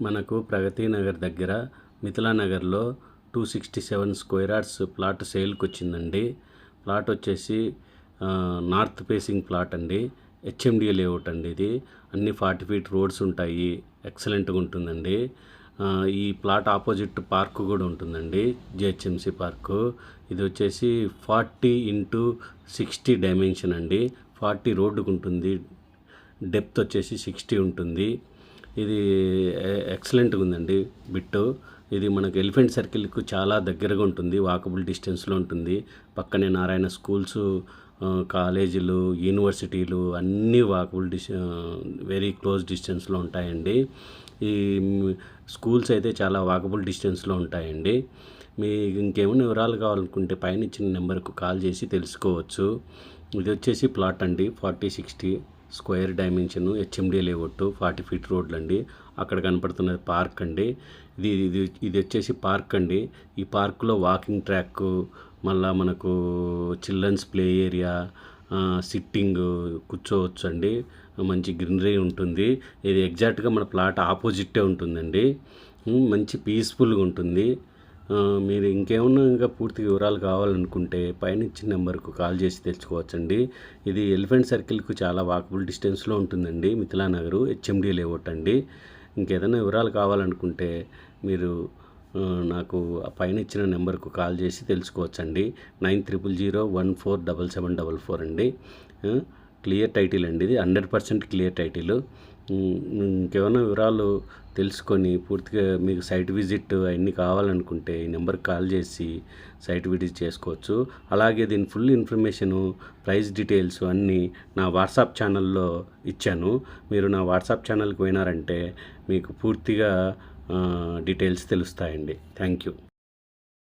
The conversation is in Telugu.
మనకు ప్రగతి నగర్ దగ్గర మిథిలా నగర్లో 267 స్క్వేర్ యార్డ్స్ ప్లాట్ సేల్కి వచ్చిందండి. ప్లాట్ వచ్చేసి నార్త్ ఫేసింగ్ ప్లాట్ అండి. హెచ్ఎండిఏ లేఅవుట్ అండి. ఇది అన్ని 40 ఫీట్ రోడ్స్ ఉంటాయి. ఎక్సలెంట్గా ఉంటుందండి. ఈ ప్లాట్ ఆపోజిట్ పార్క్ కూడా ఉంటుందండి, జిహెచ్ఎంసి పార్కు. ఇది వచ్చేసి 40x60 డైమెన్షన్ అండి. 40 రోడ్డుకు ఉంటుంది, డెప్త్ వచ్చేసి 60 ఉంటుంది. ఇది ఎక్సలెంట్గా ఉందండి బిట్టు. ఇది మనకు ఎలిఫెంట్ సర్కిల్కు చాలా దగ్గరగా ఉంటుంది, వాకబుల్ డిస్టెన్స్లో ఉంటుంది. పక్కనే నారాయణ స్కూల్స్, కాలేజీలు, యూనివర్సిటీలు అన్నీ వాకబుల్ వెరీ క్లోజ్ డిస్టెన్స్లో ఉంటాయండి. ఈ స్కూల్స్ అయితే చాలా వాకబుల్ డిస్టెన్స్లో ఉంటాయండి. మీకు ఇంకేమైనా వివరాలు కావాలనుకుంటే పైన ఇచ్చిన నెంబర్కు కాల్ చేసి తెలుసుకోవచ్చు. ఇది వచ్చేసి ప్లాట్ అండి, 40x60 square dimension, HMDA layout, 40 feet రోడ్లు అండి. అక్కడ కనపడుతున్నది పార్క్ అండి. ఇది వచ్చేసి పార్క్ అండి. ఈ పార్కులో వాకింగ్ ట్రాక్, మళ్ళా మనకు చిల్డ్రన్స్ ప్లే ఏరియా, సిట్టింగ్ కూర్చోవచ్చు అండి. మంచి గ్రీనరీ ఉంటుంది. ఇది ఎగ్జాక్ట్గా మన ప్లాట్ ఆపోజిట్టే ఉంటుందండి. మంచి పీస్ఫుల్గా ఉంటుంది. మీరు ఇంకేమన్నా ఇంకా పూర్తి వివరాలు కావాలనుకుంటే పైన ఇచ్చిన నెంబర్కు కాల్ చేసి తెచ్చుకోవచ్చండి. ఇది ఎలిఫెంట్ సర్కిల్కు చాలా వాకబుల్ డిస్టెన్స్లో ఉంటుందండి, మిథిలా నగరు, హెచ్ఎండి లేఅవుట్ అండి. ఇంకేదైనా వివరాలు కావాలనుకుంటే మీరు నాకు పైన ఇచ్చిన నెంబర్కు కాల్ చేసి తెలుసుకోవచ్చండి. 9000147744 అండి. క్లియర్ టైటిల్ అండి, ఇది 100% క్లియర్ టైటిల్. ఇంకేమైనా వివరాలు తెలుసుకొని పూర్తిగా మీకు సైట్ విజిట్ అవన్నీ కావాలనుకుంటే ఈ నెంబర్కి కాల్ చేసి సైట్ విజిట్ చేసుకోవచ్చు. అలాగే దీని ఫుల్ ఇన్ఫర్మేషను, ప్రైస్ డీటెయిల్స్ అన్నీ నా వాట్సాప్ ఛానల్లో ఇచ్చాను. మీరు నా వాట్సాప్ ఛానల్కి పోయినారంటే మీకు పూర్తిగా డీటెయిల్స్ తెలుస్తాయండి. Thank you.